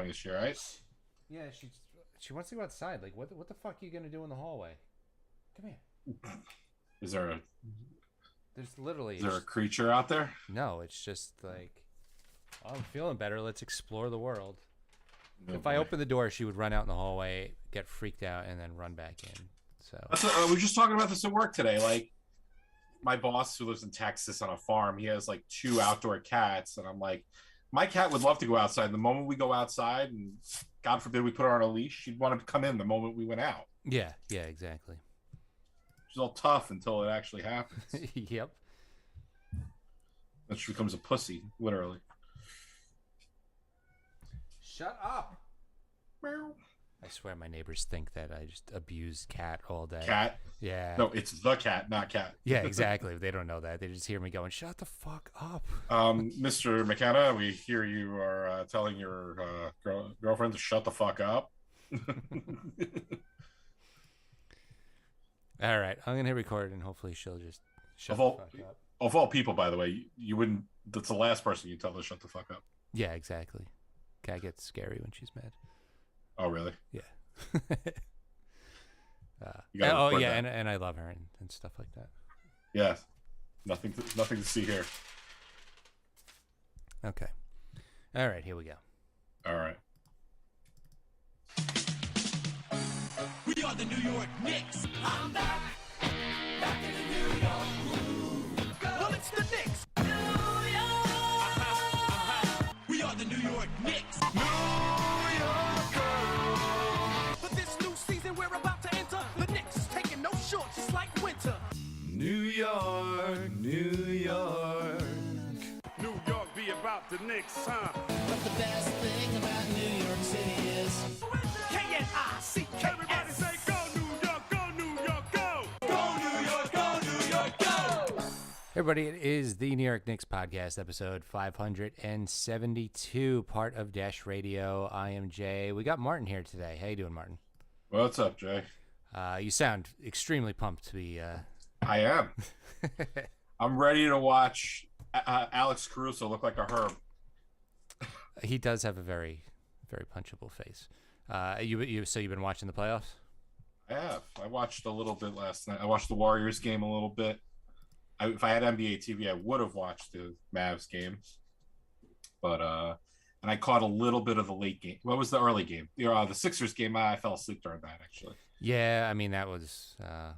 this year, right? Yeah, she wants to go outside. Like, what the fuck are you gonna do in the hallway? Come here. Is there a There's literally is there a creature out there? no. It's just like, oh, I'm feeling better. Let's explore the world. No If boy. I opened the door, she would run out in the hallway, get freaked out, and then run back in. So We were just talking about this at work today. Like my boss who lives in Texas on a farm, he has like 2 outdoor cats, and I'm like, my cat would love to go outside. The moment we go outside, and God forbid we put her on a leash, she'd want to come in the moment we went out. yeah, exactly. She's all tough until it actually happens. Yep. Then she becomes a pussy, literally. Shut up. Meow. I swear my neighbors think that I just abuse cat all day. Cat? Yeah. No, it's the cat, not cat. Yeah, exactly. They don't know that. They just hear me going, shut the fuck up. Mr. McKenna, we hear you are telling your girlfriend to shut the fuck up. All right. I'm going to hit record and hopefully she'll just shut Of the all, fuck up. of all people, by the way, you wouldn't. That's the last person you tell to shut the fuck up. Yeah, exactly. Cat gets scary when she's mad. Oh, really? Yeah. Yeah, and I love her and stuff like that. Yeah, nothing to see here. Okay. All right, here we go. All right. We are the New York Knicks. I'm back in the New York groove. Well, it's the Knicks. New York. We are the New York Knicks. New York girl. For this new season we're about to enter, the Knicks is taking no shorts, just like winter. New York, New York. New York be about the Knicks, huh? But the best thing about New York City is K-N-I-C-K-S. Everybody say go New York, go New York, go! Go New York, go New York, go! Everybody, it is the New York Knicks podcast, episode 572, part of Dash Radio. I am Jay. We got Martin here today. How you doing, Martin? What's up, Jay? You sound extremely pumped to be... I am. I'm ready to watch Alex Caruso look like a herb. He does have a very, very punchable face. So you've been watching the playoffs? I have. I watched a little bit last night. I watched the Warriors game a little bit. If I had NBA TV, I would have watched the Mavs game. But and I caught a little bit of the late game. What was the early game? The Sixers game. I fell asleep during that, actually. Yeah, I mean that was That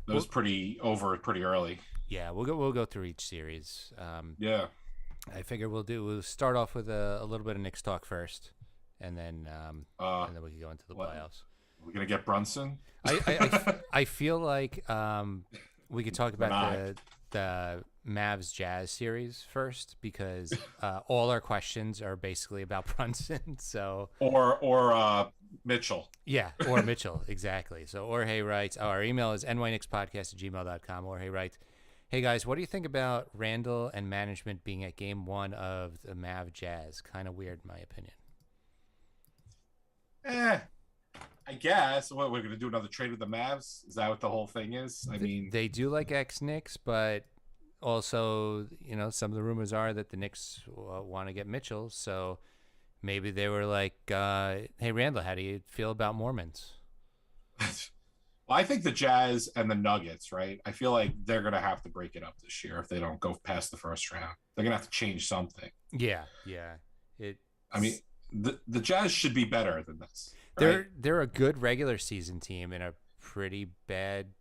was pretty early. yeah. We'll go through each series. Yeah. I figure we'll start off with a little bit of Knicks talk first, and then we can go into the playoffs. We're gonna get Brunson. I feel like we could talk about the Mavs Jazz series first because all our questions are basically about Brunson. So or Mitchell. yeah, or Mitchell, exactly. So Jorge writes, our email is nynixpodcast@gmail.com. Jorge writes, hey guys, what do you think about Randall and management being at game 1 of the Mav Jazz? Kind of weird, in my opinion. I guess. What, we're going to do another trade with the Mavs? Is that what the whole thing is? I mean, They do like ex-Knicks, but also, some of the rumors are that the Knicks want to get Mitchell. So maybe they were like, hey, Randall, how do you feel about Mormons? well, I think the Jazz and the Nuggets, right? I feel like they're going to have to break it up this year if they don't go past the first round. They're going to have to change something. Yeah. I mean, the Jazz should be better than this. Right? They're a good regular season team and a pretty bad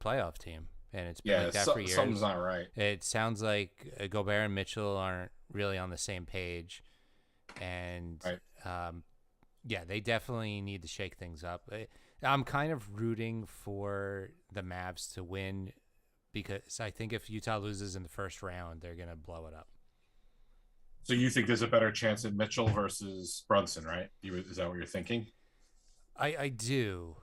playoff team, and it's been like that for years. Something's not right. It sounds like Gobert and Mitchell aren't really on the same page, and right. they definitely need to shake things up. I'm kind of rooting for the Mavs to win because I think if Utah loses in the first round, they're gonna blow it up. So you think there's a better chance in Mitchell versus Brunson, right? Is that what you're thinking? I do.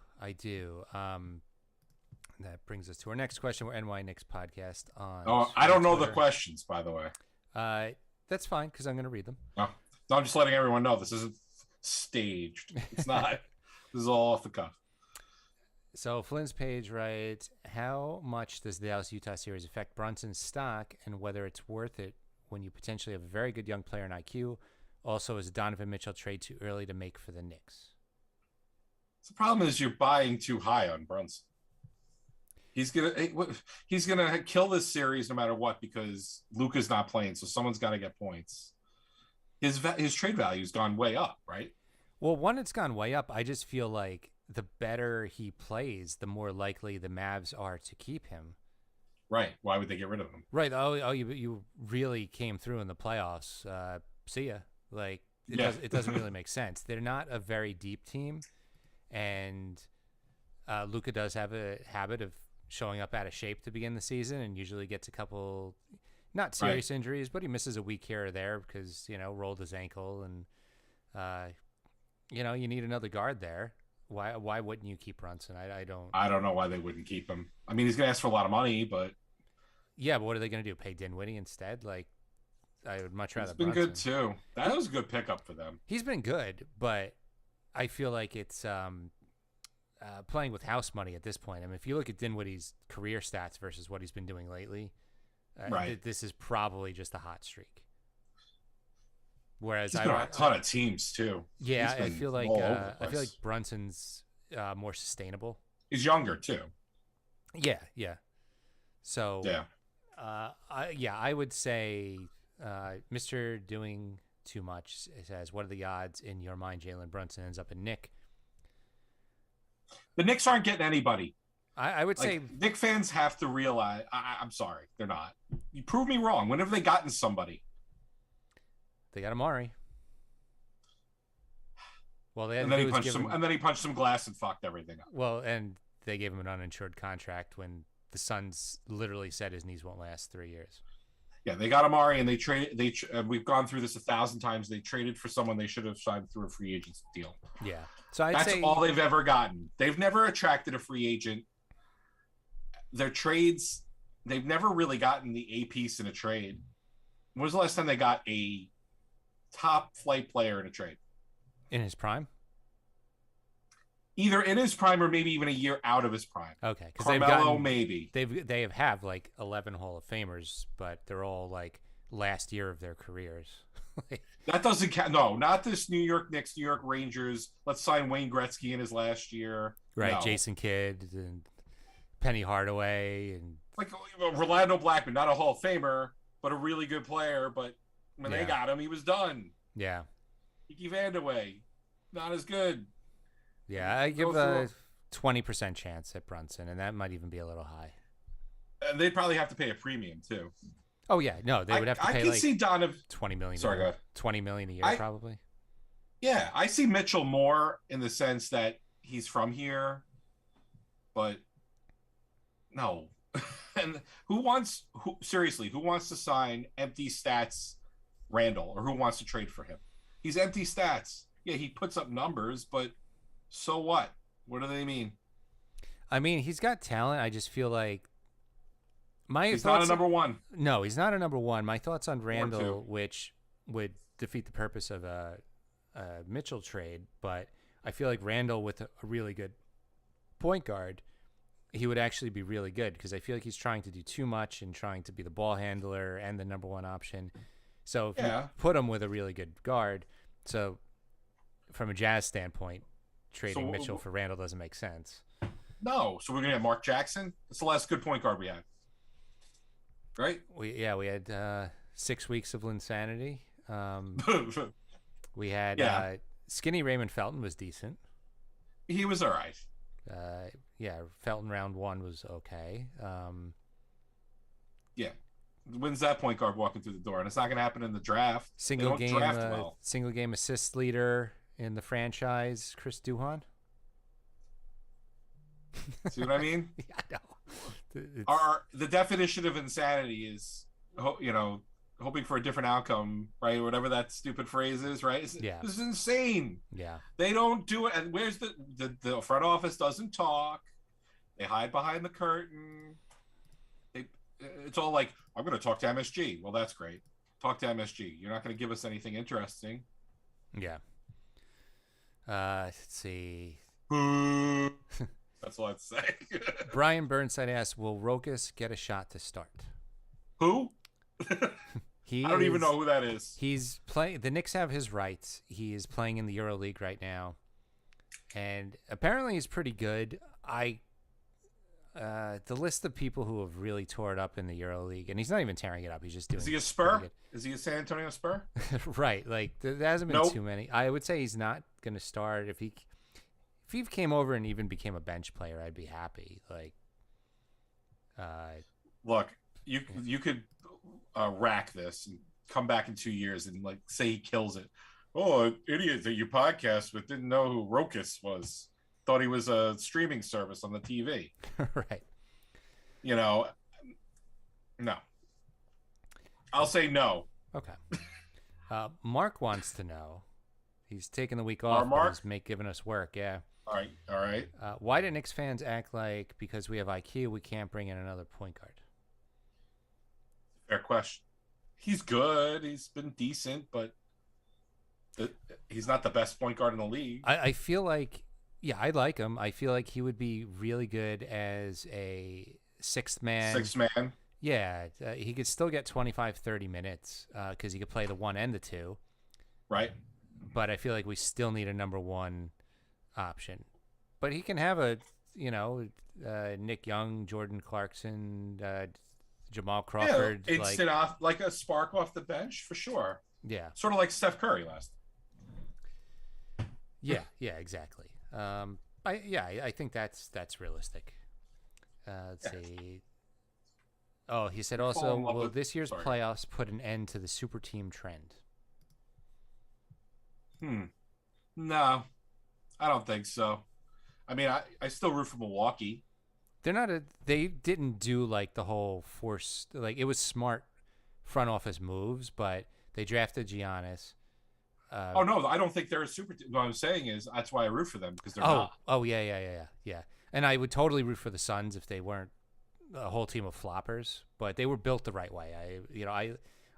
That brings us to our next question. We're NY Knicks podcast on. Oh, I don't know Twitter. the questions, by the way. That's fine because I'm going to read them. No, I'm just letting everyone know this isn't staged. It's not. This is all off the cuff. So Flynn's page writes, how much does the Dallas-Utah series affect Brunson's stock and whether it's worth it when you potentially have a very good young player in IQ Also, is Donovan Mitchell trade too early to make for the Knicks? The problem is you're buying too high on Brunson. He's gonna kill this series no matter what because Luka's not playing, so someone's got to get points. His trade value's gone way up, right? Well, one, it's gone way up. I just feel like the better he plays, the more likely the Mavs are to keep him. Right. Why would they get rid of him? Right. Oh, you really came through in the playoffs. See ya. Like it doesn't really make sense. They're not a very deep team, and Luka does have a habit of showing up out of shape to begin the season, and usually gets a couple, not serious injuries, but he misses a week here or there because rolled his ankle, and you need another guard there. Why wouldn't you keep Brunson? I don't know why they wouldn't keep him. I mean, he's gonna ask for a lot of money, but yeah, but what are they gonna do? Pay Dinwiddie instead? Like, I would much rather. He's been Brunson. good too. That was a good pickup for them. He's been good, but I feel like it's playing with house money at this point. I mean, if you look at Dinwiddie's career stats versus what he's been doing lately, this is probably just a hot streak. Whereas he's been on a ton of teams too. Yeah, I feel like Brunson's more sustainable. He's younger too. Yeah. So yeah, I would say Mr. Doing Too Much says, "What are the odds in your mind Jalen Brunson ends up in Nick?" The Knicks aren't getting anybody. I would say Knicks fans have to realize. I'm sorry, they're not. You prove me wrong. When have they gotten somebody? They got Amari. Well, and then he punched some glass and fucked everything up. Well, and they gave him an uninsured contract when the Suns literally said his knees won't last 3 years. Yeah, they got Amari, and they traded. We've gone through this 1,000 times. They traded for someone they should have signed through a free agent deal. Yeah, so that's all they've ever gotten. They've never attracted a free agent. Their trades, they've never really gotten the A piece in a trade. When was the last time they got a top flight player in a trade? In his prime? Either in his prime or maybe even a year out of his prime. Okay, because Carmelo maybe they have like 11 Hall of Famers, but they're all like last year of their careers. That doesn't count. No, not this New York Knicks, New York Rangers. Let's sign Wayne Gretzky in his last year. Right, no. Jason Kidd and Penny Hardaway and like Rolando Blackman, not a Hall of Famer, but a really good player. But when they got him, he was done. Yeah, Kiki Vandeweghe, not as good. Yeah, I give a 20% chance at Brunson, and that might even be a little high. And they'd probably have to pay a premium too. Oh yeah, no, they would have to pay like see Donovan $20 million. Sorry, go ahead. $20 million a year, probably. Yeah, I see Mitchell more in the sense that he's from here, but no. And who wants to sign empty stats Randall, or who wants to trade for him? He's empty stats. Yeah, he puts up numbers, but so what? What do they mean? I mean, he's got talent. I just feel like he's not a number one. No, he's not a number one. My thoughts on Randall, which would defeat the purpose of a Mitchell trade, but I feel like Randall with a really good point guard, he would actually be really good because I feel like he's trying to do too much and trying to be the ball handler and the number one option. So if you put him with a really good guard, so from a Jazz standpoint, trading Mitchell for Randall doesn't make sense. No, so we're gonna have Mark Jackson. That's the last good point guard we had, right? We had 6 weeks of Linsanity. We had skinny Raymond Felton was decent. He was all right. Felton round 1 was okay. When's that point guard walking through the door? And it's not going to happen in the draft. Single game assist leader in the franchise, Chris Duhon. See what I mean? Yeah, I know. The definition of insanity is, hoping for a different outcome, right? Whatever that stupid phrase is, right? This is insane. Yeah. They don't do it. And where's the front office doesn't talk. They hide behind the curtain. It's all like, I'm going to talk to MSG. Well, that's great. Talk to MSG. You're not going to give us anything interesting. Yeah. Let's see. That's all I'd say. Brian Burnside asks, will Rokas get a shot to start? Who? I don't even know who that is. He's playing. The Knicks have his rights. He is playing in the EuroLeague right now, and apparently he's pretty good. The list of people who have really tore it up in the EuroLeague, and he's not even tearing it up. He's just doing. Is he a Spur? Is he a San Antonio Spur? Right. Like there hasn't been too many. I would say he's not going to start. If he came over and even became a bench player, I'd be happy. Like, look, you could rack this and come back in 2 years and like say he kills it. Oh, idiot that you podcast with didn't know who Rokas was. Thought he was a streaming service on the TV. Right. You know, no. I'll say no. Okay. Mark wants to know. He's taking the week off. Mark? He's giving us work. Yeah. All right. Why do Knicks fans act like because we have IQ, we can't bring in another point guard? Fair question. He's good. He's been decent, but he's not the best point guard in the league. I feel like, yeah, I like him. I feel like he would be really good as a sixth man. Yeah, he could still get 25, 30 minutes because he could play the 1 and the 2. Right. But I feel like we still need a number 1 option. But he can have Nick Young, Jordan Clarkson, Jamal Crawford. Yeah, instant off, like a spark off the bench for sure. Yeah. Sort of like Steph Curry last. Yeah, exactly. I think that's realistic. Let's see. Oh, he said also, will this year's playoffs put an end to the super team trend? No, I don't think so. I mean, I still root for Milwaukee. They didn't do like the whole force, like it was smart front office moves, but they drafted Giannis. Oh no, I don't think they're a super team. What I'm saying is that's why I root for them because they're not. Oh yeah. And I would totally root for the Suns if they weren't a whole team of floppers, but they were built the right way.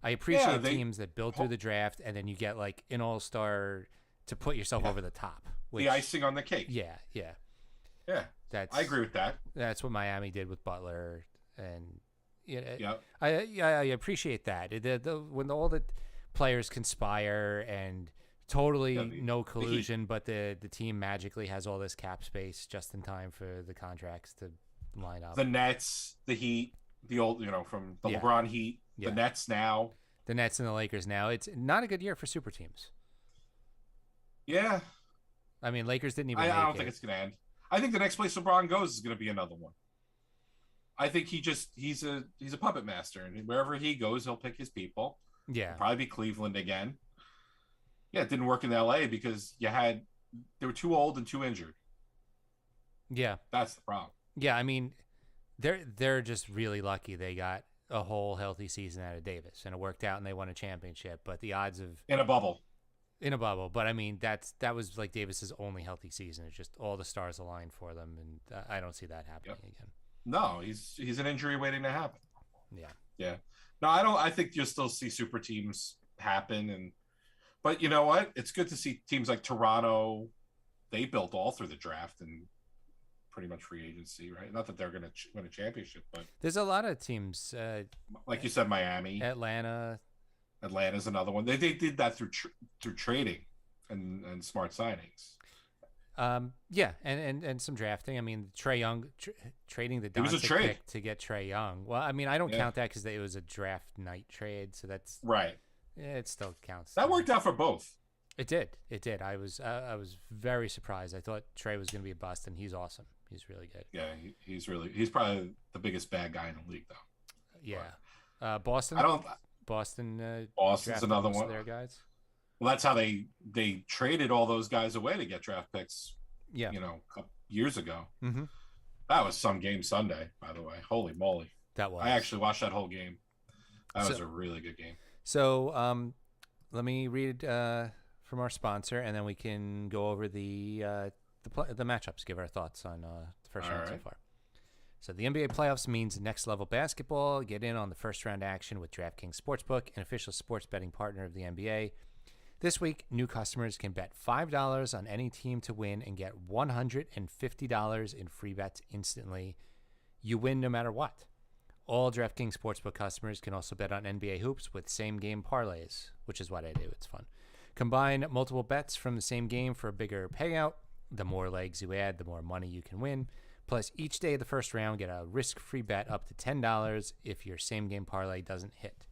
I appreciate teams that build through the draft and then you get like an all-star to put yourself over the top. The icing on the cake. Yeah. I agree with that. That's what Miami did with Butler, and I appreciate that. When all the players conspire and totally no collusion, but the team magically has all this cap space just in time for the contracts to line up. The Nets, the Heat, the old, from the LeBron Heat, the Nets now. The Nets and the Lakers now. It's not a good year for super teams. Yeah. I mean, Lakers didn't even I don't think it's going to end. I think the next place LeBron goes is going to be another one. I think he's a puppet master, and wherever he goes, he'll pick his people. Yeah. It'll probably be Cleveland again. Yeah, it didn't work in LA because they were too old and too injured. Yeah. That's the problem. Yeah, I mean, they're just really lucky they got a whole healthy season out of Davis, and it worked out, and they won a championship. But the odds of in a bubble, but I mean that was like Davis's only healthy season. It's just all the stars aligned for them, and I don't see that happening again. No, he's an injury waiting to happen. Yeah. No, I don't. I think you'll still see super teams happen, but you know what? It's good to see teams like Toronto. They built all through the draft and pretty much free agency, right? Not that they're going to win a championship, but there's a lot of teams. Like you said, Miami, Atlanta's another one. They did that through trading and smart signings. And some drafting. I mean, Trae Young trading the Donovan pick to get Trae Young. Well, I mean, I don't count that because it was a draft night trade, so that's right. Yeah, it still counts. That worked out for both. It did. I was very surprised. I thought Trae was going to be a bust, and he's awesome. He's really good. Yeah, he's probably the biggest bad guy in the league, though. Yeah, Boston. Boston's another one. Their guys. Well, that's how they traded all those guys away to get draft picks. Yeah, a couple years ago. Mm-hmm. That was some game Sunday, by the way. Holy moly! That was. I actually watched that whole game. That was a really good game. So, let me read from our sponsor, and then we can go over the matchups. Give our thoughts on the first round so far. So the NBA playoffs means next level basketball. Get in on the first round action with DraftKings Sportsbook, an official sports betting partner of the NBA. This week, new customers can bet $5 on any team to win and get $150 in free bets instantly. You win no matter what. All DraftKings Sportsbook customers can also bet on NBA hoops with same-game parlays, which is what I do. It's fun. Combine multiple bets from the same game for a bigger payout. The more legs you add, the more money you can win. Plus, each day of the first round, get a risk-free bet up to $10 if your same-game parlay doesn't hit.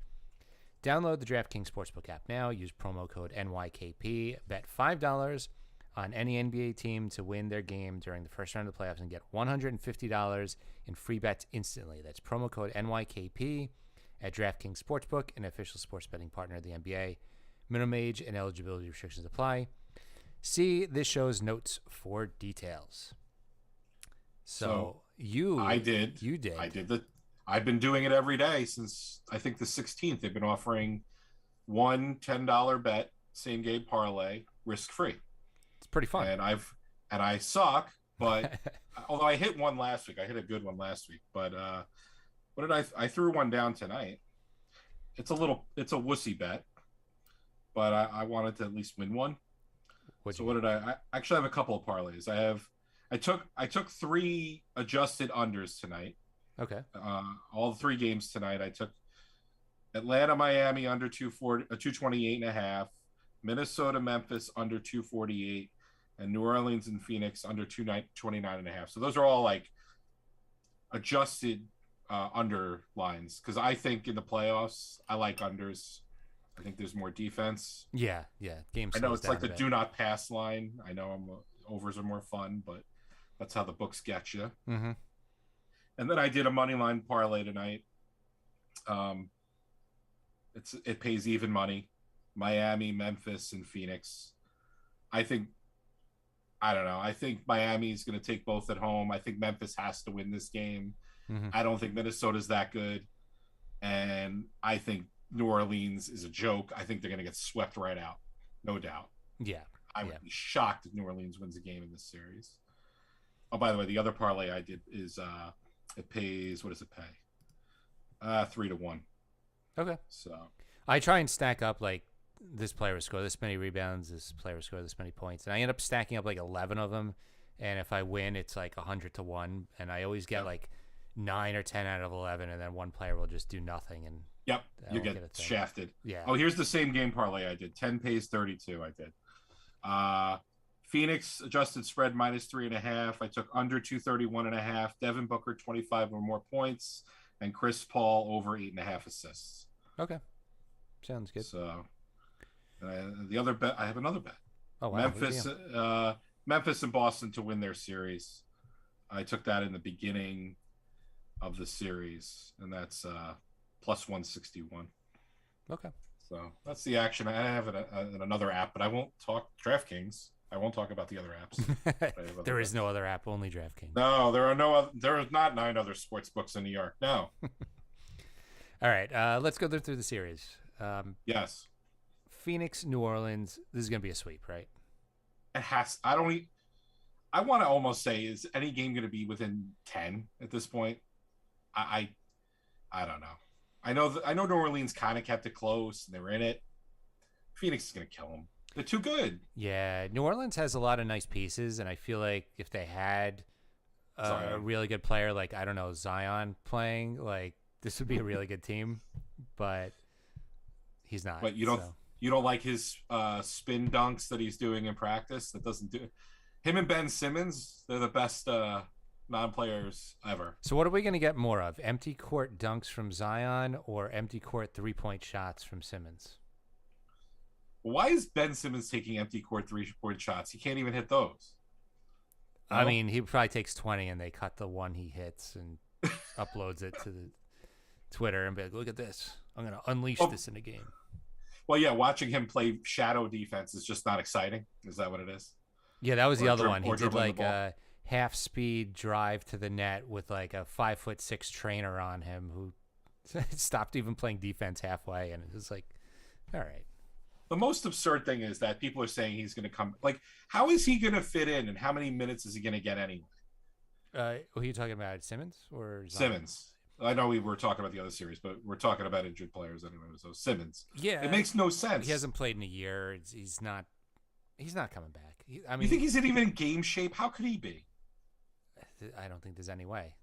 Download the DraftKings Sportsbook app now. Use promo code NYKP. Bet $5 on any NBA team to win their game during the first round of the playoffs and get $150 in free bets instantly. That's promo code NYKP at DraftKings Sportsbook, an official sports betting partner of the NBA. Minimum age and eligibility restrictions apply. See this show's notes for details. So I did. You did. I've been doing it every day since I think the 16th. They've been offering one $10 bet, same game parlay, risk free. It's pretty fun. And I suck, but although I hit one last week, I hit a good one last week. But what did I threw one down tonight? It's a wussy bet, but I wanted to at least win one. What did I actually have a couple of parlays. I took 3 adjusted unders tonight. Okay. All 3 games tonight. I took Atlanta, Miami under 228.5, Minnesota, Memphis under 248, and New Orleans and Phoenix under 229.5. So those are all like adjusted under lines because I think in the playoffs I like unders. I think there's more defense. Yeah. Game. I know it's like the do not pass line. I know overs are more fun, but that's how the books get you. Mm-hmm. And then I did a money line parlay tonight. It pays even money. Miami, Memphis, and Phoenix. I don't know. I think Miami's going to take both at home. I think Memphis has to win this game. Mm-hmm. I don't think Minnesota's that good. And I think New Orleans is a joke. I think they're going to get swept right out. No doubt. Yeah. I would be shocked if New Orleans wins a game in this series. Oh, by the way, the other parlay I did is it pays, what does it pay? 3-1. Okay. So I try and stack up like this player will score this many rebounds, this player will score this many points, and I end up stacking up like 11 of them. And if I win, it's like 100-1, and I always get like 9 or 10 out of 11, and then one player will just do nothing, and you get shafted. Yeah. Oh, here's the same game parlay I did. 10 pays 32. I did. Phoenix adjusted spread -3.5. I took under 231.5. Devin Booker 25 or more points, and Chris Paul over 8.5 assists. Okay, sounds good. So the other bet, I have another bet. Oh wow. Memphis and Boston to win their series. I took that in the beginning of the series, and that's +161. Okay. So that's the action. I have it in another app, but I won't talk DraftKings. I won't talk about the other apps. There is no other app, only DraftKings. No, there are not 9 other sports books in New York. No. All right, let's go through the series. Yes. Phoenix, New Orleans. This is going to be a sweep, right? It has. I want to almost say, is any game going to be within 10 at this point? I don't know. I know New Orleans kind of kept it close and they were in it. Phoenix is going to kill them. They're too good. Yeah, New Orleans has a lot of nice pieces, and I feel like if they had a really good player like, I don't know, Zion playing, like this would be a really good team, but he's not. But you don't like his spin dunks that he's doing in practice? That doesn't do him and Ben Simmons, they're the best non-players ever. So what are we going to get more of? Empty court dunks from Zion or empty court 3-point shots from Simmons? Why is Ben Simmons taking empty court 3-point shots? He can't even hit those. No? I mean, he probably takes 20 and they cut the one he hits and uploads it to the Twitter and be like, look at this. I'm going to unleash this in a game. Well, yeah, watching him play shadow defense is just not exciting. Is that what it is? Yeah, that was the other one. He did like a half-speed drive to the net with like a 5'6" trainer on him who stopped even playing defense halfway, and it was like, all right. The most absurd thing is that people are saying he's going to come. Like, how is he going to fit in, and how many minutes is he going to get anyway? Who are you talking about, Simmons or Zion? Simmons? I know we were talking about the other series, but we're talking about injured players anyway. So Simmons, yeah, it makes no sense. He hasn't played in a year. He's not coming back. I mean, you think he's even in game shape? How could he be? I don't think there's any way.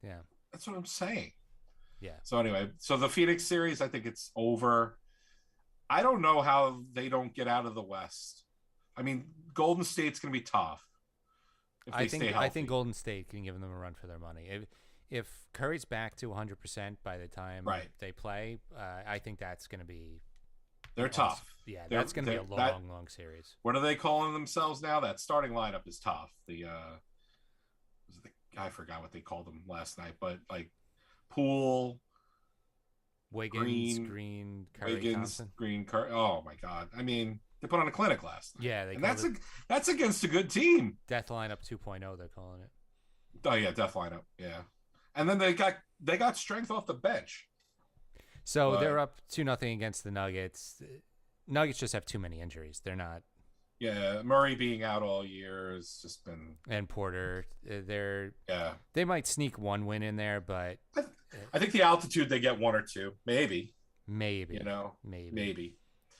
Yeah, that's what I'm saying. Yeah. So anyway, so the Phoenix series, I think it's over. I don't know how they don't get out of the West. I mean, Golden State's going to be tough if they stay healthy. I think Golden State can give them a run for their money. If Curry's back to 100% by the time they play, I think that's going to be. They're tough. Yeah, that's going to be a long series. What are they calling themselves now? That starting lineup is tough. I forgot what they called them last night, but like Poole, Wiggins, Green, Curry, Thompson. Green, Curry. Oh my God! I mean, they put on a clinic last night. Yeah, and that's against a good team. Death lineup 2.0, they're calling it. Oh yeah, death lineup. Yeah, and then they got strength off the bench. So they're up 2-0 against the Nuggets. Nuggets just have too many injuries. They're not. Yeah, Murray being out all year has just been. And Porter, they might sneak one win in there, but I think the altitude they get one or two, maybe. Maybe. Maybe.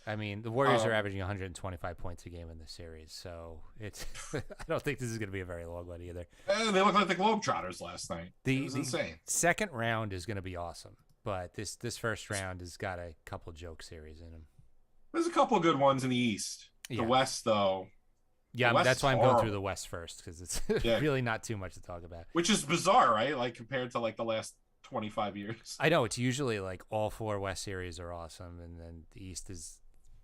I mean, the Warriors are averaging 125 points a game in this series, so it's. I don't think this is going to be a very long one either. They look like the Globetrotters last night. It was insane. Second round is going to be awesome, but this first round has got a couple joke series in them. There's a couple good ones in the East. The West, though. Yeah, that's why I'm going through the West first, because it's really not too much to talk about. Which is bizarre, right? Like, compared to, like, the last 25 years. I know. It's usually, like, all 4 West series are awesome, and then the East is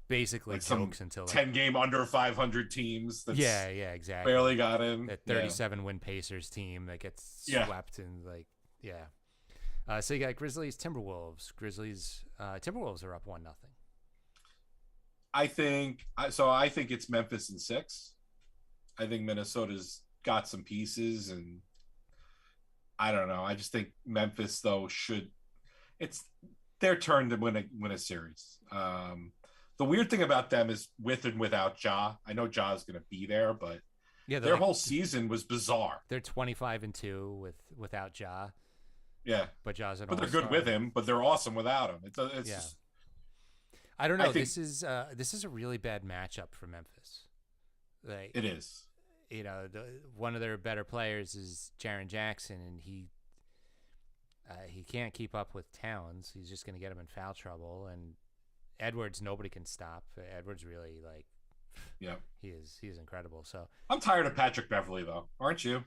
basically like jokes until... 10-game under 500 teams. That's exactly. Barely got in. That 37-win Pacers team that gets swept, and, like, so you got Grizzlies, Timberwolves. Timberwolves are up 1-0. I think it's Memphis in 6. I think Minnesota's got some pieces, and I don't know. I just think Memphis though it's their turn to win a series. The weird thing about them is with and without Ja. I know Ja is going to be there, but their whole season was bizarre. They're 25-2 without Ja. Yeah, but Ja's an but they're good with him. But they're awesome without him. It's just, I don't know. This is a really bad matchup for Memphis. Like, it is. You know, one of their better players is Jaren Jackson, and he can't keep up with Towns. He's just going to get him in foul trouble. And Edwards, nobody can stop. Edwards really he is incredible. So I'm tired of Patrick Beverley, though, aren't you?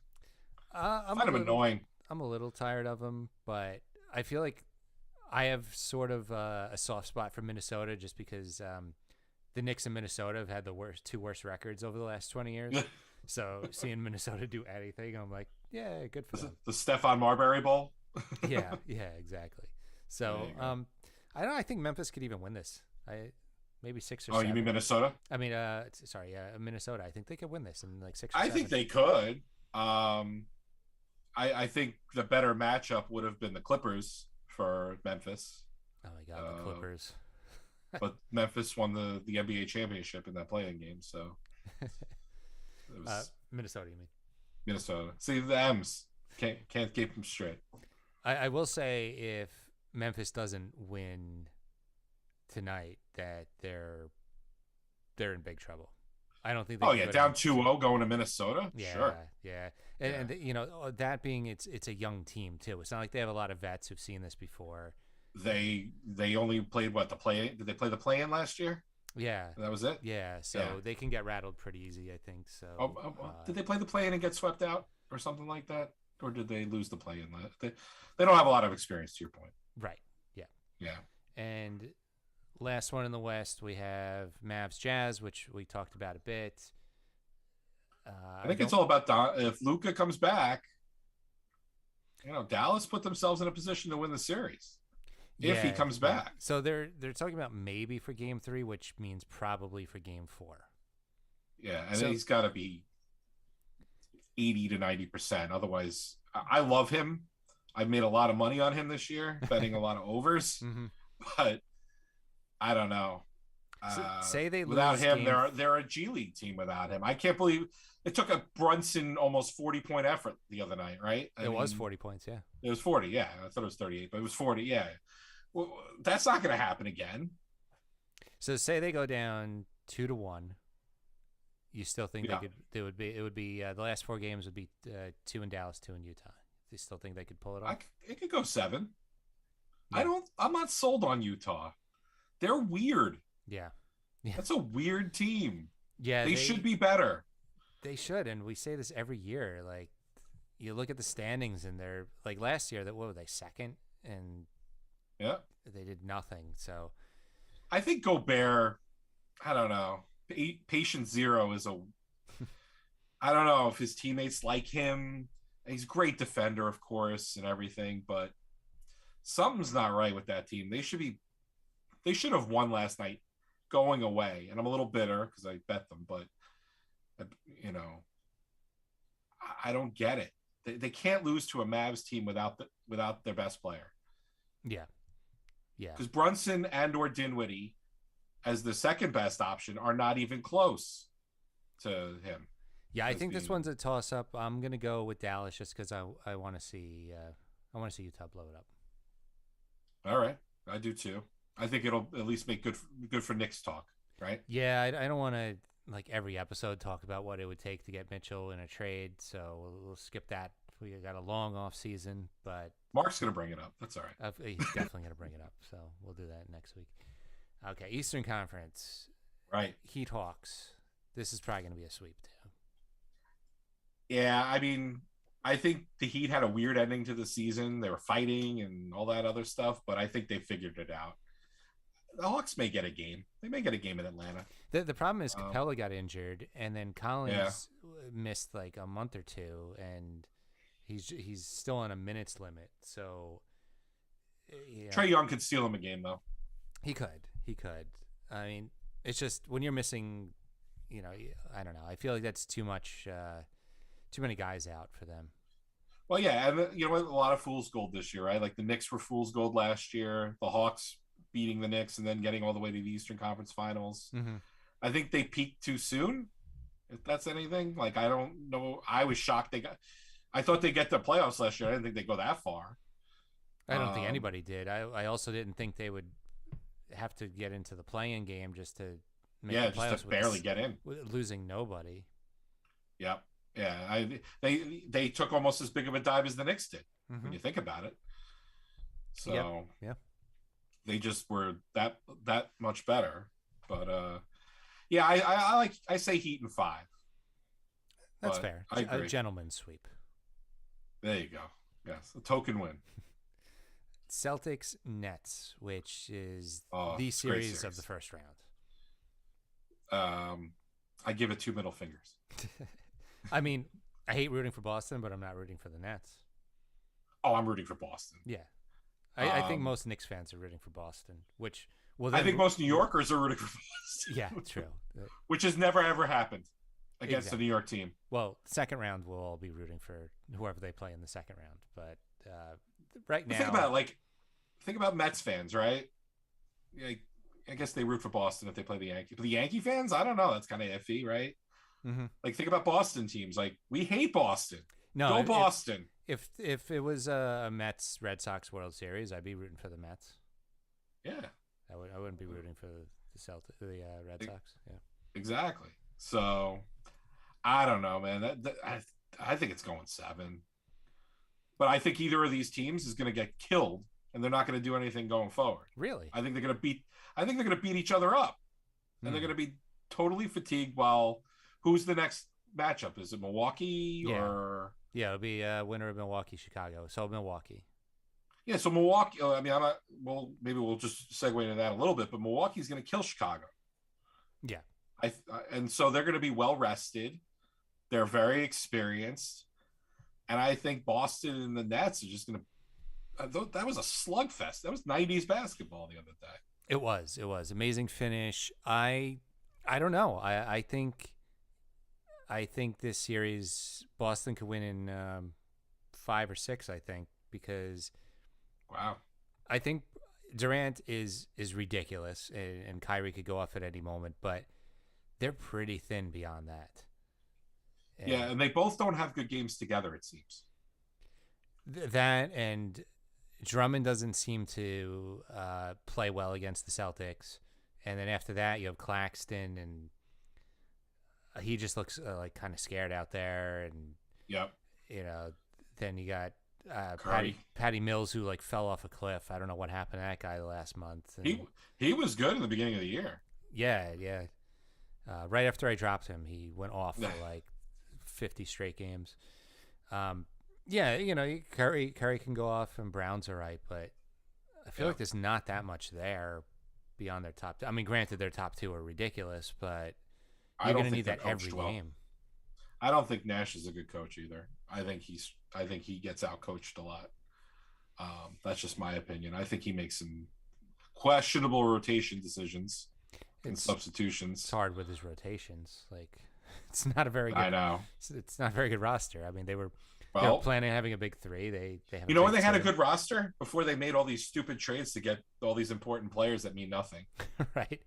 I'm kind of annoying. I'm a little tired of him, but I feel like I have sort of a soft spot for Minnesota just because the Knicks and Minnesota have had the two worst records over the last 20 years. So seeing Minnesota do anything, I'm like, yeah, good for them. The Stephon Marbury Bowl? yeah, exactly. So I don't know. I think Memphis could even win this. Maybe 6 or 7. Oh, you mean Minnesota? I mean, Minnesota. I think they could win this in like 6 or 7. I think they could. I think the better matchup would have been the Clippers for Memphis. Oh my God, the Clippers! But Memphis won the NBA championship in that playing game, so it was Minnesota. You mean Minnesota? See, the M's can't keep them straight. I will say if Memphis doesn't win tonight, that they're in big trouble. I don't think. Down 2-0 going to Minnesota. Yeah, sure. Yeah. And you know, that being it's a young team too. It's not like they have a lot of vets who've seen this before. They only played the play. Did they play the play-in last year? Yeah, that was it. Yeah, so they can get rattled pretty easy, I think. So did they play the play-in and get swept out or something like that, or did they lose the play-in? They don't have a lot of experience, to your point. Right. Yeah. Yeah. And last one in the West, we have Mavs Jazz, which we talked about a bit. I think it's all about if Luka comes back. You know, Dallas put themselves in a position to win the series if he comes back. So they're talking about maybe for Game 3, which means probably for Game 4. Yeah, and he's got to be 80 to 90%. Otherwise, I love him. I've made a lot of money on him this year, betting a lot of overs. But I don't know. Say they without lose him, they're a G League team without him. I can't believe it took a Brunson almost 40-point effort the other night, right? It was 40 points, yeah. It was 40, yeah. I thought it was 38, but it was 40, yeah. Well, that's not going to happen again. So say they go down 2-1. You still think it would be the last 4 games would be 2 in Dallas, 2 in Utah. Do you still think they could pull it off? It could go 7. Yeah. I'm not sold on Utah. They're weird. Yeah. Yeah. That's a weird team. Yeah. They should be better. They should, and we say this every year. Like, you look at the standings, and they're like last year. What were they, second? And Yeah. they did nothing. So I think Gobert, I don't know. Patient zero is a. I don't know if his teammates like him. He's a great defender, of course, and everything, but something's not right with that team. They should have won last night going away. And I'm a little bitter because I bet them, but you know, I don't get it. They can't lose to a Mavs team without their best player. yeah. Yeah. Because Brunson and or Dinwiddie as the second best option are not even close to him. Yeah, I think this one's a toss up. I'm gonna go with Dallas just because I want to see Utah blow it up. All right, I do too. I think it'll at least make good for Knicks talk, right? Yeah, I don't want to like every episode talk about what it would take to get Mitchell in a trade, so we'll skip that. We got a long off season, but Mark's gonna bring it up. That's all right. he's definitely gonna bring it up, so we'll do that next week. Okay, Eastern Conference, Right. Heat Hawks. This is probably gonna be a sweep too. Yeah, I mean, I think the Heat had a weird ending to the season. They were fighting and all that other stuff, but I think they figured it out. The Hawks may get a game. They may get a game in Atlanta. The problem is Capella got injured, and then Collins missed like a month or two, and he's still on a minutes limit. So yeah. Trae Young could steal him a game though. He could. I mean, it's just when you're missing, I don't know. I feel like that's too much. Too many guys out for them. Well, yeah, and a lot of fool's gold this year, right? Like the Knicks were fool's gold last year. The Hawks beating the Knicks and then getting all the way to the Eastern Conference Finals. Mm-hmm. I think they peaked too soon. If that's anything, like I don't know. I was shocked I thought they'd get the playoffs last year. I didn't think they'd go that far. I don't think anybody did. I also didn't think they would have to get into the play-in game just to make the playoffs. Just to barely get in, losing nobody. Yep. Yeah, they took almost as big of a dive as the Knicks did when you think about it. So yeah, they just were that much better. But I say Heat in 5. That's fair. I agree. A gentleman's sweep. There you go. Yes, a token win. Celtics Nets, which is the series of the first round. I give it 2 middle fingers. I mean, I hate rooting for Boston, but I'm not rooting for the Nets. Oh, I'm rooting for Boston. Yeah. I think most Knicks fans are rooting for Boston, which I think most New Yorkers are rooting for Boston. Yeah, true. Which has never, ever happened against the New York team. Well, second round, we'll all be rooting for whoever they play in the second round. But right now... Think about Mets fans, right? I guess they root for Boston if they play the Yankees. But the Yankee fans, I don't know. That's kind of iffy, right? Mm-hmm. Like, think about Boston teams. Like, we hate Boston. No, Go Boston. If it was a Mets Red Sox World Series, I'd be rooting for the Mets. Yeah, I wouldn't be rooting for the Red Sox. Yeah, exactly. So I don't know, man. I think it's going 7, but I think either of these teams is going to get killed, and they're not going to do anything going forward. Really? I think they're going to beat each other up, and they're going to be totally fatigued. While who's the next matchup? Is it Milwaukee or? Yeah, it'll be winner of Milwaukee, Chicago. So Milwaukee. Yeah, so Milwaukee. I mean, maybe we'll just segue into that a little bit, but Milwaukee's going to kill Chicago. Yeah, and so they're going to be well rested. They're very experienced, and I think Boston and the Nets are just going to. That was a slugfest. That was 90s basketball the other day. It was amazing finish. I don't know. I think this series Boston could win in 5 or 6. I think because. Wow. I think Durant is ridiculous, and Kyrie could go off at any moment, but they're pretty thin beyond that. And they both don't have good games together, it seems. That and Drummond doesn't seem to play well against the Celtics, and then after that you have Claxton, and he just looks like kind of scared out there, and yep. Then you got Curry. Patty Mills, who like fell off a cliff. I don't know what happened to that guy last month. And He was good in the beginning of the year. yeah. Right after I dropped him, he went off for like 50 straight games. Yeah, Curry can go off and Brown's all right, but I feel like there's not that much there beyond their top. I mean, granted, their top two are ridiculous, but you're going to need that every game. I don't think Nash is a good coach either. I think he gets out coached a lot. That's just my opinion. I think he makes some questionable rotation decisions and substitutions. It's hard with his rotations. Like, it's not a very good. I know. It's not a very good roster. I mean, they were planning on having a big three. They have. When they had a good roster before they made all these stupid trades to get all these important players that mean nothing. Right,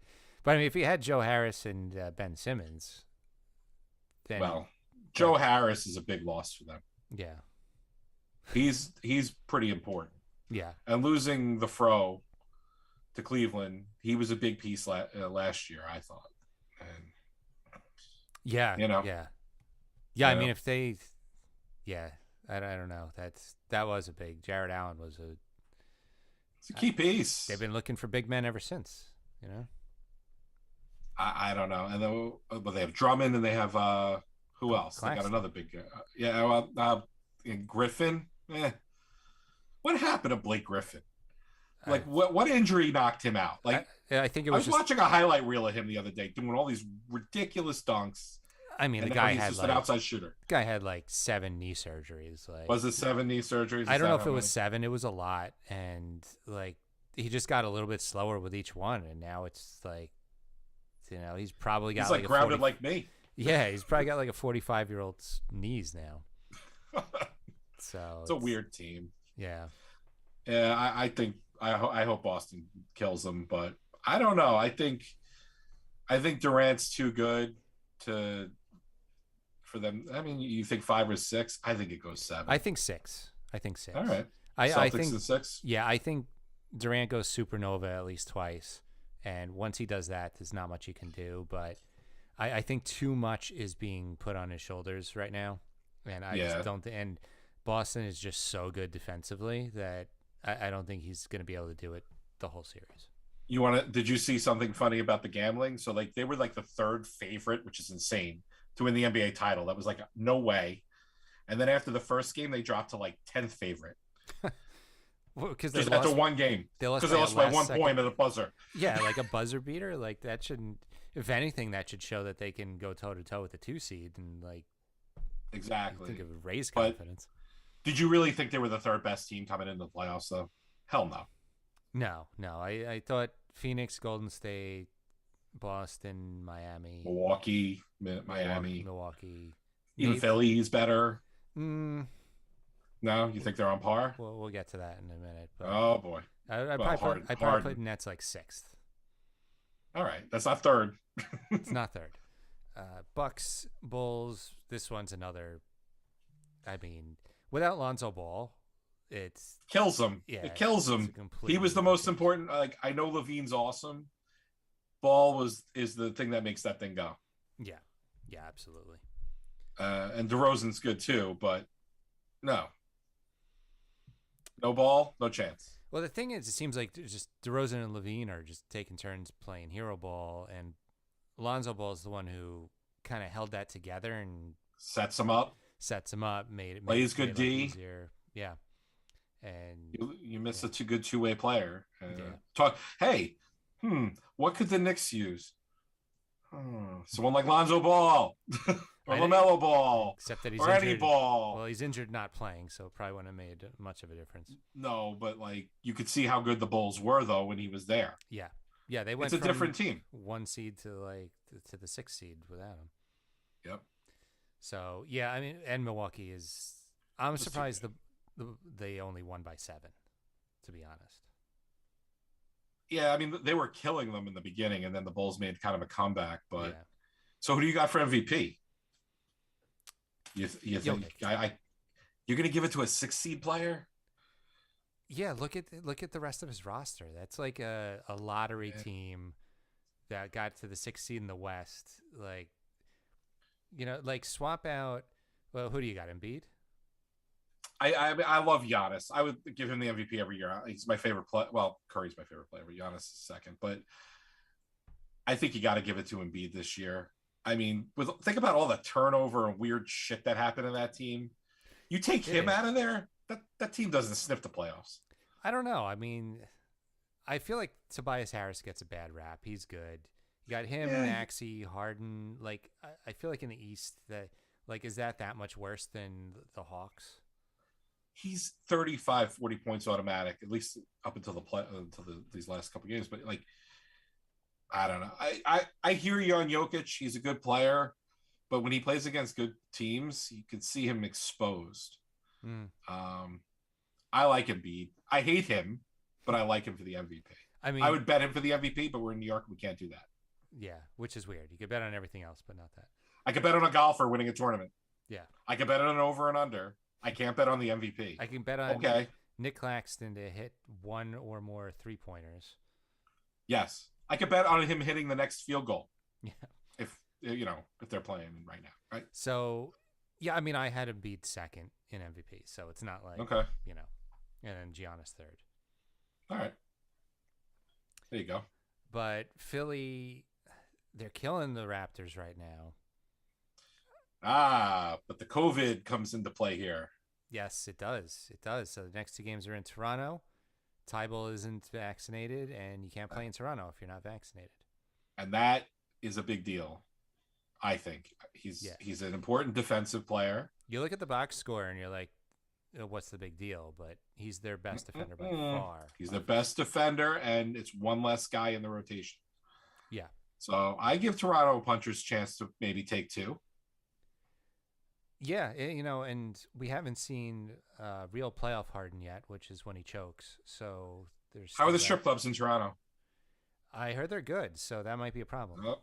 but I mean, if you had Joe Harris and Ben Simmons, then Joe Harris is a big loss for them. Yeah, he's pretty important. Yeah, and losing the Fro to Cleveland, he was a big piece last year, I thought. And yeah. I mean, if they, I don't know. That was a big. Jared Allen was it's a key piece. They've been looking for big men ever since. I don't know, and but they have Drummond and they have who else? Claxton. They got another big Griffin. What happened to Blake Griffin? Like what injury knocked him out? Like I think it was. I was watching a highlight reel of him the other day doing all these ridiculous dunks. I mean, the guy had an outside shooter. Guy had like 7 knee surgeries. Like, was it 7 knee surgeries? I don't know if it was 7. It was a lot, and like he just got a little bit slower with each one, and now it's like, he's probably got. He's like grounded like me. Yeah, he's probably got like a 45-year-old's knees now. So it's a weird team. Yeah. Yeah, I think I hope Boston kills them, but I don't know. I think Durant's too good for them. I mean, you think 5 or 6? I think it goes 7. I think 6. All right. I think 6. Yeah, I think Durant goes supernova at least twice, and once he does that, there's not much he can do. But I think too much is being put on his shoulders right now, and I just don't. And Boston is just so good defensively that I don't think he's going to be able to do it the whole series. Did you see something funny about the gambling? So like they were like the 3rd favorite, which is insane, to win the NBA title. That was like no way. And then after the first game, they dropped to like 10th favorite. Because just after one game. Because they lost by 1 point at a buzzer. Yeah, like a buzzer beater. Like that shouldn't. If anything, that should show that they can go toe to toe with the 2 seed and like. Exactly. I think it would raise confidence. Did you really think they were the 3rd best team coming into the playoffs, though? Hell no. No. I thought Phoenix, Golden State, Boston, Miami, Milwaukee, Miami, Milwaukee, even Philly's better. No, you think they're on par? Well, we'll get to that in a minute. But oh boy, I probably put Nets like 6th. All right, that's not 3rd. It's not 3rd. Bucks, Bulls. This one's another. I mean, without Lonzo Ball, it kills them. Yeah, it kills him. He was the most important. Like I know Levine's awesome. Ball is the thing that makes that thing go. Yeah, absolutely. And DeRozan's good too, but no Ball, no chance. Well, the thing is, it seems like just DeRozan and Levine are just taking turns playing hero ball, and Lonzo Ball is the one who kind of held that together and sets him up, made it plays good D. Easier. Yeah, and you miss a good two-way player. What could the Knicks use? Someone like Lonzo Ball or LaMelo Ball, except that he's or injured. any Ball. Well, he's injured, not playing, so probably wouldn't have made much of a difference. No, but like you could see how good the Bulls were though when he was there. Yeah, they went. It's a different team. 1 seed to the 6th seed without him. Yep. So yeah, I mean, and Milwaukee is. I'm surprised they only won by 7, to be honest. Yeah, I mean they were killing them in the beginning, and then the Bulls made kind of a comeback. But yeah. So who do you got for MVP? You think you're going to give it to a 6 seed player? Yeah, look at the rest of his roster. That's like a lottery team that got to the 6th seed in the West. Like, swap out. Well, who do you got? Embiid? I love Giannis. I would give him the MVP every year. He's my favorite player. Well, Curry's my favorite player, but Giannis is second. But I think you got to give it to Embiid this year. I mean, think about all the turnover and weird shit that happened in that team. You take him out of there, that team doesn't sniff the playoffs. I don't know. I mean, I feel like Tobias Harris gets a bad rap. He's good. You got him, Maxey, Harden. Like, I feel like in the East, is that much worse than the Hawks? He's 35, 40 points automatic, at least up until these last couple games. But like, I don't know. I hear you on Jokic. He's a good player, but when he plays against good teams, you can see him exposed. I like Embiid. I hate him, but I like him for the MVP. I mean, I would bet him for the MVP, but we're in New York. We can't do that. Yeah, which is weird. You could bet on everything else, but not that. I could bet on a golfer winning a tournament. Yeah. I could bet on an over and under. I can't bet on the MVP. I can bet on Nick Claxton to hit one or more 3-pointers. Yes. I could bet on him hitting the next field goal. Yeah. If they're playing right now, right? So, yeah, I mean, I had him beat second in MVP, so it's not like, and then Giannis third. All right. There you go. But Philly, they're killing the Raptors right now. But the COVID comes into play here. Yes, it does. It does. So the next 2 games are in Toronto. Tybal isn't vaccinated, and you can't play in Toronto if you're not vaccinated. And that is a big deal, I think. He's an important defensive player. You look at the box score, and you're like, what's the big deal? But he's their best defender by far. He's the best defender, and it's one less guy in the rotation. Yeah. So I give Toronto a puncher's chance to maybe take 2. Yeah, and we haven't seen real playoff Harden yet, which is when he chokes. So there's. How are the strip clubs in Toronto? I heard they're good, so that might be a problem. Oh.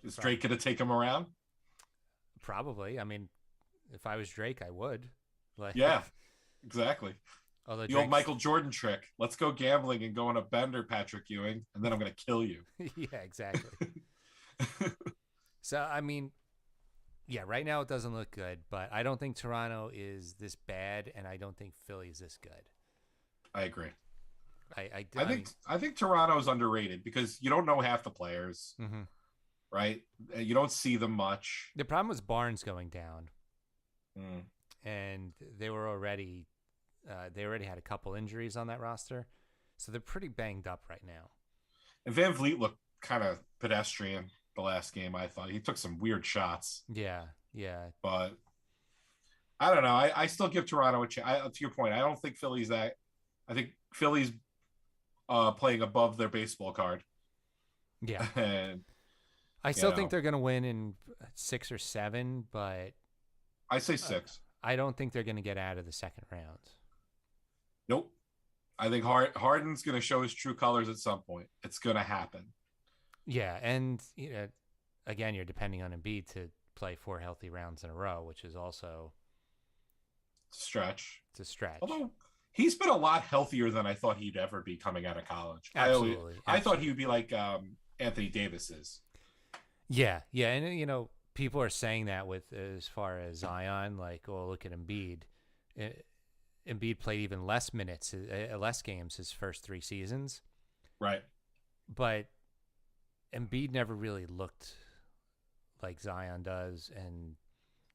Is Drake going to take him around? Probably. I mean, if I was Drake, I would. Yeah, exactly. Although the old Michael Jordan trick. Let's go gambling and go on a bender, Patrick Ewing, and then I'm going to kill you. Yeah, exactly. So, I mean, yeah, right now it doesn't look good, but I don't think Toronto is this bad, and I don't think Philly is this good. I agree. I think Toronto is underrated because you don't know half the players, right? You don't see them much. The problem was Barnes going down, and they already had a couple injuries on that roster, so they're pretty banged up right now. And Van Vliet looked kind of pedestrian the last game. I thought he took some weird shots. Yeah. But I don't know. I still give Toronto a chance. To your point, I don't think Philly's that. I think Philly's playing above their baseball card. Yeah. And I still think they're going to win in 6 or 7, but I say 6. I don't think they're going to get out of the second round. Nope. I think Harden's going to show his true colors at some point. It's going to happen. Yeah, and again, you're depending on Embiid to play 4 healthy rounds in a row, which is also stretch. It's a stretch. Although he's been a lot healthier than I thought he'd ever be coming out of college. Absolutely. I thought he would be like Anthony Davis is. Yeah, and people are saying that with as far as Zion, like, oh, look at Embiid. Embiid played even less minutes, less games his first 3 seasons. Right. But Embiid never really looked like Zion does, and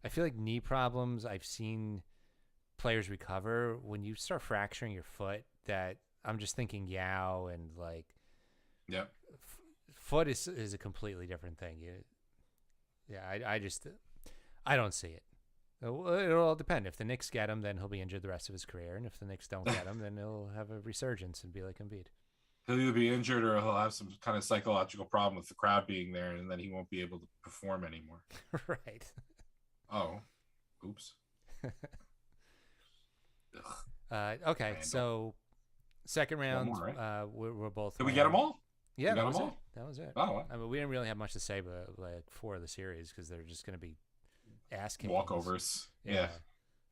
I feel like knee problems, I've seen players recover when you start fracturing your foot. That I'm just thinking Yao and like, yep, foot is a completely different thing. I don't see it. It'll all depend. If the Knicks get him, then he'll be injured the rest of his career, and if the Knicks don't get him, then he'll have a resurgence and be like Embiid. He'll either be injured or he'll have some kind of psychological problem with the crowd being there, and then he won't be able to perform anymore. Right. Oh, oops. Okay, Randall. So second round, more, right? we're both. Did we get them all? Yeah, that was it. That was it. Oh, wow. I mean, we didn't really have much to say, but like 4 of the series because they're just going to be ass kickings. Walkovers. Yeah.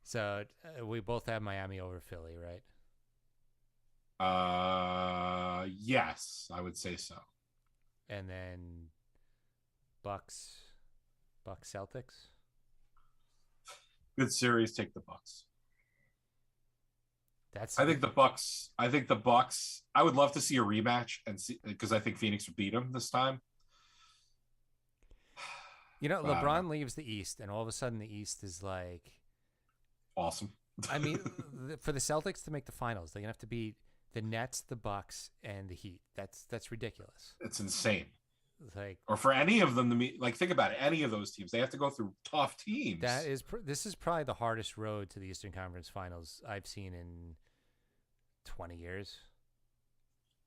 So we both have Miami over Philly, right? Yes, I would say so. And then Bucks Celtics. Good series. Take the Bucks. That's I think the Bucks. I think the Bucks. I would love to see a rematch and see because I think Phoenix would beat them this time. But I don't know. LeBron leaves the East, and all of a sudden the East is like, Awesome. I mean, for the Celtics to make the finals, they're gonna have to beat the Nets, the Bucks, and the Heat. That's ridiculous. It's insane. It's like, Or for any of them to meet, like think about it, any of those teams, they have to go through tough teams. this is probably the hardest road to the Eastern Conference Finals I've seen in 20 years.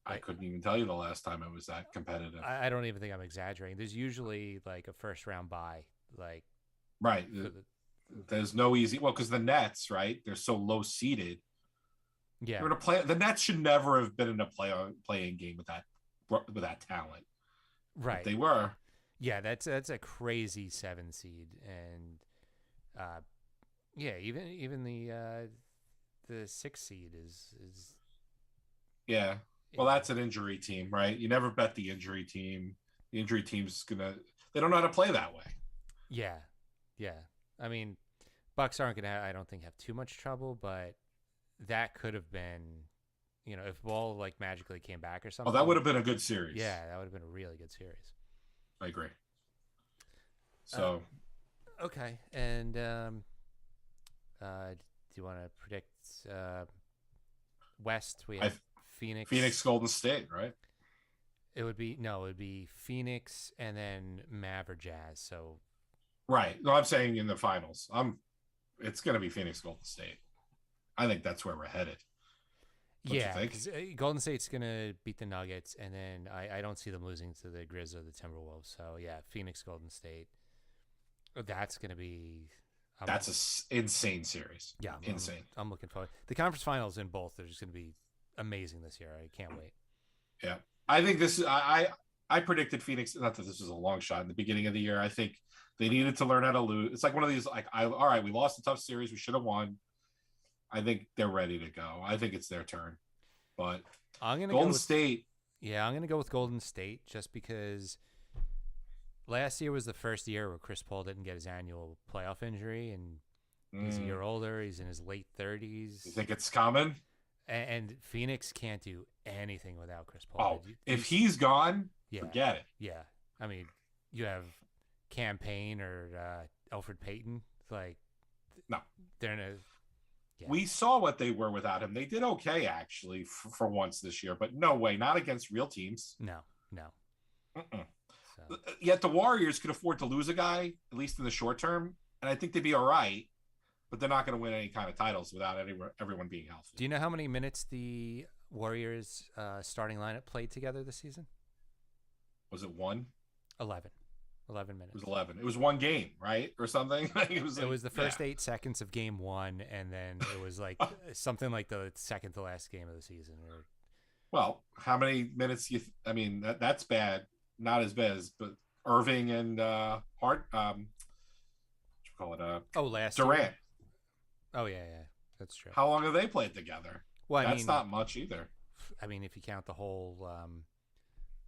I couldn't even tell you the last time it was that competitive. I don't even think I'm exaggerating. There's usually like a first round bye, like right. There's no easy. Well, because the Nets, right? They're so low seeded. Yeah. They're gonna play. The Nets should never have been in a playing game with that talent. Right. But they were. Yeah, that's a crazy 7 seed, and yeah, even the 6 seed is Yeah. Well, that's an injury team, right? You never bet the injury team. The injury team's they don't know how to play that way. Yeah. Yeah. I mean, Bucks aren't gonna I don't think have too much trouble, but that could have been, if Ball like magically came back or something. Oh, that would have been a good series. Yeah, that would have been a really good series. I agree. So, okay, and do you want to predict West? We have Phoenix, Golden State, right? It would be Phoenix and then Mav or Jazz. So, right. No, I'm saying in the finals. It's going to be Phoenix, Golden State. I think that's where we're headed. Yeah, because Golden State's going to beat the Nuggets, and then I don't see them losing to the Grizz or the Timberwolves. So, yeah, Phoenix, Golden State. That's going to be... That's an insane series. Yeah. Insane. I'm looking forward. The conference finals in both are just going to be amazing this year. I can't wait. Yeah. I think this is... I predicted Phoenix... Not that this was a long shot in the beginning of the year. I think they needed to learn how to lose. It's like one of these, all right, we lost a tough series. We should have won. I think they're ready to go. I think it's their turn. But I'm gonna Golden State. Yeah, I'm going to go with Golden State just because last year was the first year where Chris Paul didn't get his annual playoff injury, and he's a year older. He's in his late 30s. You think it's common? And Phoenix can't do anything without Chris Paul. Oh, if he's gone, forget it. Yeah. I mean, you have Campaign or Elfrid Payton. Like, no. They're in a... Yeah. We saw what they were without him. They did okay, actually, for once this year, but no way, not against real teams. No. So. Yet the Warriors could afford to lose a guy, at least in the short term, and I think they'd be all right, but they're not going to win any kind of titles without everyone being healthy. Do you know how many minutes the Warriors starting lineup played together this season? Was it 1? 11 minutes. It was 11. It was one game, right? Or something? It was the first 8 seconds of game 1, and then it was like something like the second to last game of the season. Well, how many minutes I mean, that's bad. Not as bad as, but Irving and what you call it? Last Durant. year? Oh, yeah. That's true. How long have they played together? Well, that's not much either. I mean, if you count the whole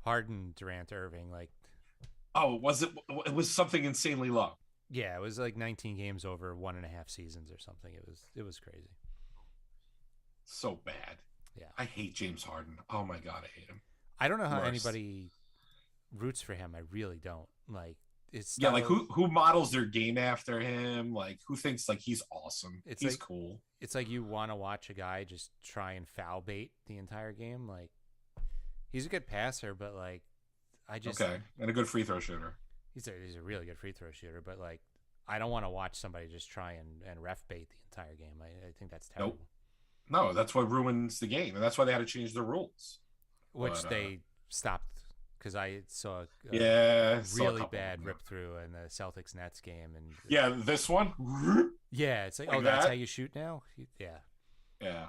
Harden, Durant, Irving, like... Oh, it was something insanely low. Yeah, it was like 19 games over 1.5 seasons or something. It was crazy. So bad. Yeah. I hate James Harden. Oh my God, I hate him. I don't know how anybody roots for him. I really don't. Like, it's like who models their game after him? Like, who thinks like he's awesome? He's like, cool. It's like you want to watch a guy just try and foul bait the entire game. Like, he's a good passer, but like, okay, and a good free throw shooter. He's a really good free throw shooter, but like, I don't want to watch somebody just try and ref bait the entire game. I think that's terrible. Nope. No, that's what ruins the game, and that's why they had to change the rules. Which they stopped because I saw a really bad rip through in the Celtics Nets game, and this one. Yeah, it's like that's how you shoot now. Yeah,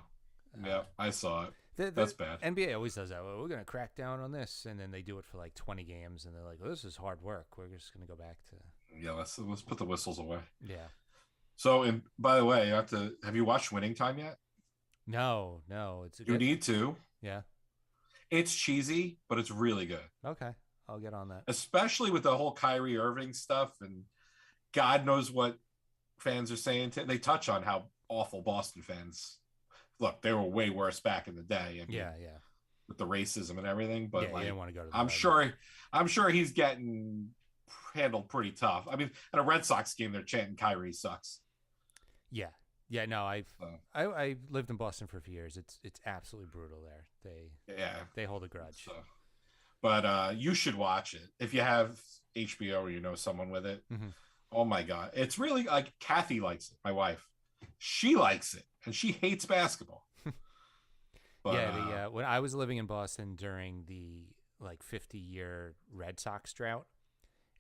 I saw it. That's bad. NBA always does that. Well, we're going to crack down on this, and then they do it for like 20 games, and they're like, "Well, this is hard work. We're just going to go back to." Yeah, let's put the whistles away. Yeah. So, and by the way, have you watched Winning Time yet? No, it's you need to. Yeah. It's cheesy, but it's really good. Okay, I'll get on that. Especially with the whole Kyrie Irving stuff, and God knows what fans are saying. They touch on how awful Boston fans look, they were way worse back in the day. I mean, yeah. with the racism and everything. But Yeah, you didn't want to go to the I'm Garden. sure he's getting handled pretty tough. I mean, at a Red Sox game, they're chanting Kyrie sucks. Yeah. Yeah, no, I So, lived in Boston for a few years. It's absolutely brutal there. They hold a grudge. So, but you should watch it if you have HBO or you know someone with it. Mm-hmm. Oh my god, it's really like Kathy likes it. My wife, she likes it, and she hates basketball. But, yeah, when I was living in Boston during the 50-year Red Sox drought,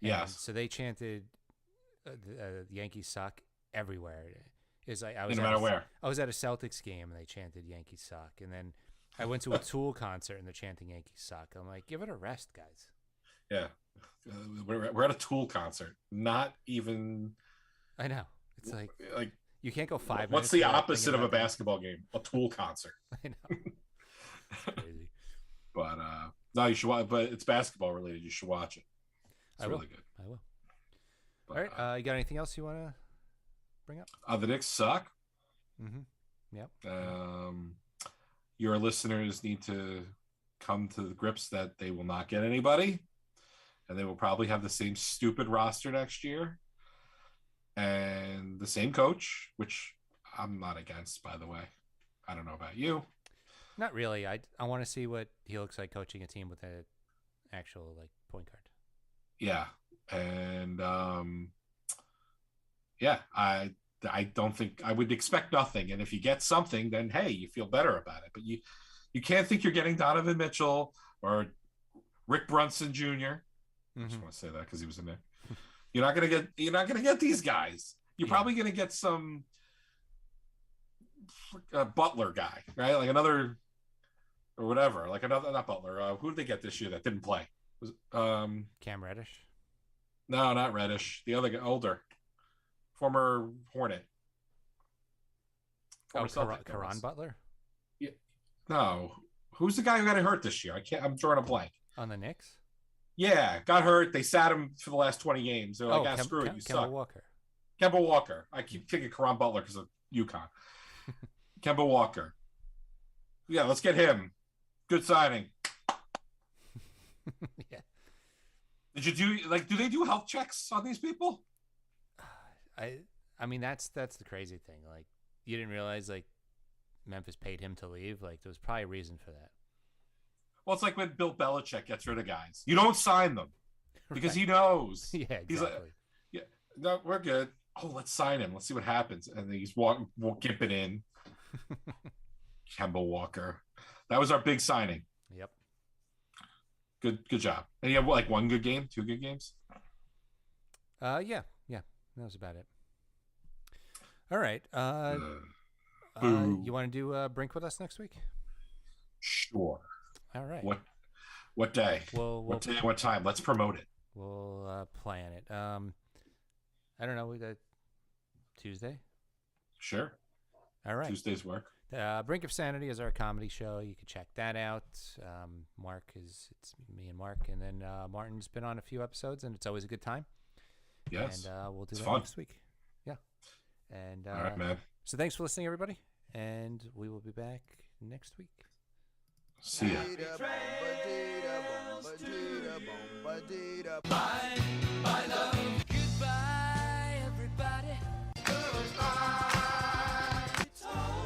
yes, so they chanted the Yankees suck everywhere. It's like no matter where. I was at a Celtics game and they chanted Yankees suck, and then I went to a Tool concert and they're chanting Yankees suck. I'm like, give it a rest, guys. Yeah, we're at a Tool concert. Not even. I know. It's like Like you can't go 5 minutes. what's the without opposite of thinking a about that. basketball game? A Tool concert. I know. It's crazy. But no, you should watch. But it's basketball related. You should watch it. It's I will. really good. I will. But, All right. You got anything else you want to bring up? the Knicks suck. Mm-hmm. Yep. Your listeners need to come to the grips that they will not get anybody, and they will probably have the same stupid roster next year, and the same coach, which I'm not against, by the way. I don't know about you. Not really. I want to see what he looks like coaching a team with an actual point guard. Yeah, and yeah, I don't think I would expect nothing, and if you get something, then hey, you feel better about it. But you can't think you're getting Donovan Mitchell or Rick Brunson Jr. I just want to say that because he was in there. You're not gonna get these guys. You're probably gonna get some Butler guy, right? Like another or whatever. Like another not Butler. Who did they get this year that didn't play? Was Cam Reddish? No, not Reddish. The other guy, older, former Hornet. Karan Butler Yeah. No, who's the guy who got hurt this year? I'm drawing a blank. on the Knicks. Yeah, got hurt. They sat him for the last 20 games. They're like, screw it, you Kemba suck. Walker. Kemba Walker. I keep thinking Karan Butler because of UConn. Kemba Walker. Yeah, let's get him. Good signing. Yeah. Did you do they do health checks on these people? I mean that's the crazy thing. Like you didn't realize Memphis paid him to leave. Like there was probably a reason for that. Well, it's like when Bill Belichick gets rid of guys. You don't sign them because he knows. Yeah, exactly. He's like, yeah, no, we're good. Oh, let's sign him. Let's see what happens. And then he's gimping in. Kemba Walker. That was our big signing. Yep. Good job. And you have one good game, 2 good games? Yeah. That was about it. All right. Boo. You want to do Brink with us next week? Sure. All right. What day? What day? What time? Let's promote it. We'll plan it. I don't know. We got Tuesday. Sure. All right. Tuesdays work. Brink of Sanity is our comedy show. You can check that out. It's me and Mark, and then Martin's been on a few episodes, and it's always a good time. Yes. And we'll do that fun. next week. Yeah. And all right, man. So thanks for listening, everybody, and we will be back next week. See ya. My love.